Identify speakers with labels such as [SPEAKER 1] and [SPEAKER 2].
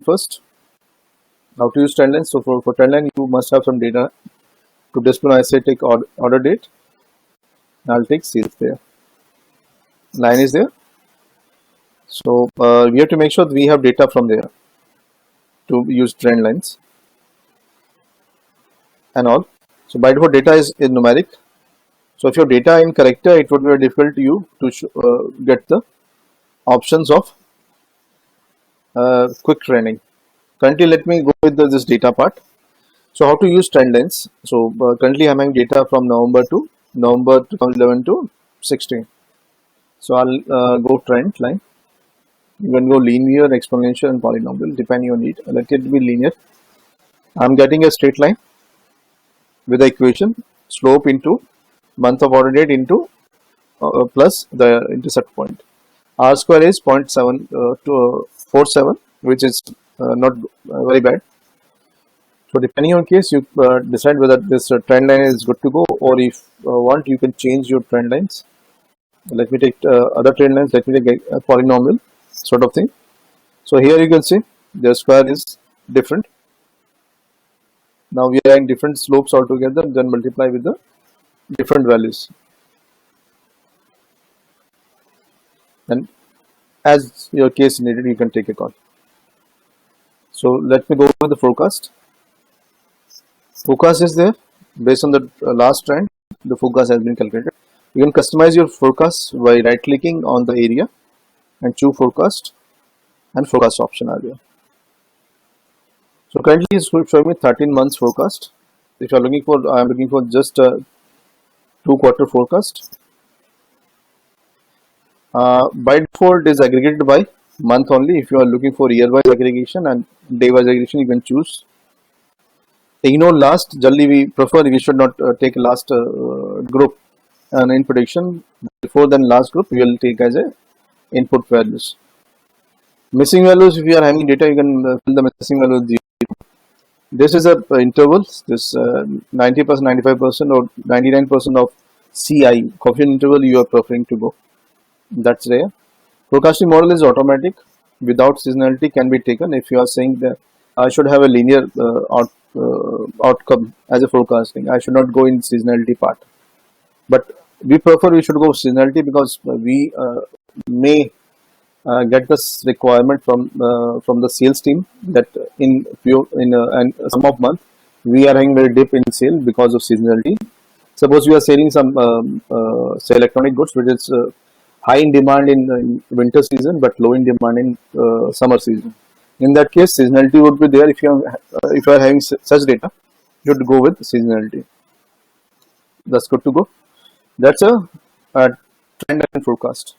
[SPEAKER 1] first. How to use trend line. So for trend line, you must have some data to display. I say take order date. I'll take sales there. Line is there. So we have to make sure that we have data from there to use trend lines and all. So by default, data is in numeric. So if your data in character, it would be very difficult to you to get the options of quick trending. Currently, let me go with this data part. So how to use trend lines? So currently I'm having data from November 2011 to 16. So I'll go trend line. You can go linear, exponential, and polynomial depending on need. Let it be linear. I'm getting a straight line with the equation slope into month of order date into plus the intercept point. R square is 0.747, which is not very bad. So depending on case, you decide whether this trend line is good to go, or if want, you can change your trend lines. Let me take other trend lines. Let me take a polynomial sort of thing. So here you can see the square is different. Now we are having different slopes altogether, then multiply with the different values. And as your case needed, you can take a call. So let me go with the forecast. Forecast is there based on the last trend. The forecast has been calculated. You can customize your forecast by right clicking on the area and choose forecast, and forecast option are there. So currently it's showing me 13 months forecast. If you are looking for, I am looking for just a 2-quarter forecast. By default is aggregated by month only. If you are looking for year-wise aggregation and day-wise aggregation, you can choose. Ignore last. Generally, we prefer, we should not take last group and in prediction. Before then last group, we will take as a input values. Missing values, if you are having data, you can fill the missing values 0. This is a intervals. This 90%, 95% or 99% of CI coefficient interval you are preferring to go. That's there. Forecasting model is automatic. Without seasonality can be taken. If you are saying that I should have a linear outcome as a forecasting, I should not go in seasonality part. But we prefer we should go seasonality because we may get this requirement from the sales team that in some of month we are having very dip in sale because of seasonality. Suppose we are selling some say electronic goods which is high in demand in winter season but low in demand in summer season. In that case, seasonality would be there. If you are having such data, you would go with seasonality. That's good to go. That's a trend and forecast.